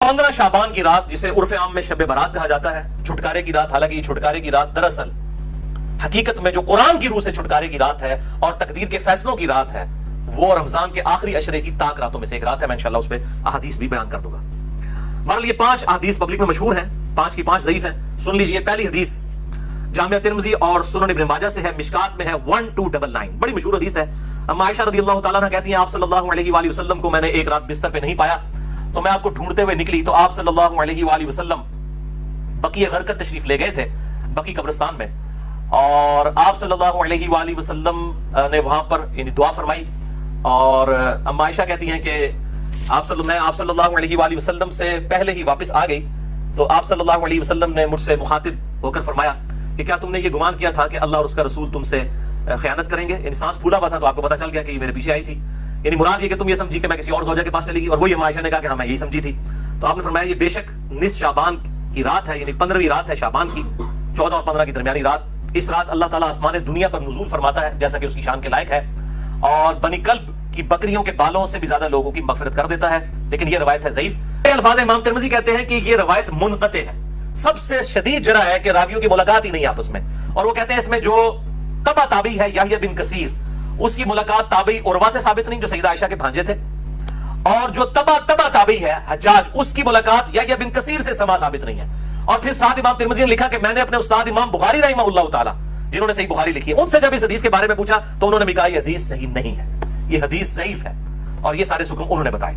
15 शाबान की रात, जिसे उर्फ आम में शब बारात कहा जाता है, छुटकारे की रात। हालांकि ये छुटकारे की रात दरअसल हकीकत में जो कुरान की रूह से छुटकारे की रात है और तकदीर के फैसलों की रात है, वो रमजान के आखिरी अशरे की ताक रातों में से एक रात है। मैं इंशाल्लाह उस पर अहादीस भी बयान कर दूंगा। बहरहाल ये 5 अहादीस पब्लिक में मशहूर हैं, 5 की 5 ज़ईफ हैं। सुन लीजिए, पहली हदीस जामिया तिर्मिज़ी और सुनन इब्न माजा से है, मिशकात में है 1299, बड़ी मशहूर हदीस है। अम्मा आयशा रज़ियल्लाहु ताला अन्हा कहती हैं, आप सल्लल्लाहु अलैहि वसल्लम को मैंने एक रात बिस्तर पे नहीं पाया, तो मैं आपको ढूंढते हुए निकली, तो आप सल्लल्लाहु अलैहि वसल्लम बकी गरकत तशरीफ ले गए थे, बकी कब्रिस्तान में, और आप सल्लल्लाहु अलैहि वसल्लम ने वहां पर यानी दुआ फरमाई। और अम्मा आयशा कहती हैं कि मैं आप सल्लल्लाहु अलैहि वसल्लम से पहले ही वापस आ गई, तो आप सल्लल्लाहु अलैहि वसल्लम ने मुझसे मुखातिब होकर फरमाया कि क्या तुमने ये गुमान किया था कि अल्लाह और उसका रसूल तुमसे खयानत करेंगे? यानी सांस फूला हुआ था तो आपको पता चल गया कि ये मेरे पीछे आई थी, यानी मुराद ये कि तुम ये समझी कि मैं किसी और ज़ौजा के पास चली गई। और वही अम्मा आयशा ने कहा कि हाँ मैं यही समझी थी। तो आपने फरमाया ये बेशक निस शाबान की रात है, यानी 15वीं रात है शाबान की, 14 और 15 की दरमियानी रात। इस रात अल्लाह ताला आसमान दुनिया पर नुज़ूल फरमाता है, जैसा कि उसकी शान के लायक है, और बनी कल्ब की बकरियों के बालों से भी ज्यादा लोगों की मगफिरत कर देता है। लेकिन ये रवायत है ज़ईफ। अल्फाज इमाम तिर्मिज़ी कहते हैं कि ये रवायत मुनक़ते है, सबसे शदीद जरा है कि रावियों की मुलाकात ही नहीं आपस में। और वो कहते हैं इसमें जो तबा ताबी है याह्या बिन कसीर, उसकी मुलाकात ताबी उर्वा से साबित नहीं, जो सईदा आयशा के भांजे थे, और जो तबा ताबी है हज्जाज, उसकी मुलाकात याह्या बिन कसीर से समा साबित नहीं है। और फिर साथ इमाम तिर्मिज़ी ने लिखा कि मैंने अपने उस्ताद इमाम बुखारी रहमहुल्लाह ताला, जिन्होंने सही बुखारी लिखी है, उनसे जब इस हदीस के बारे में पूछा तो उन्होंने भी कहा यह हदीस सही नहीं है, यह हदीस ज़ईफ है, और ये सारे सुकून उन्होंने बताए।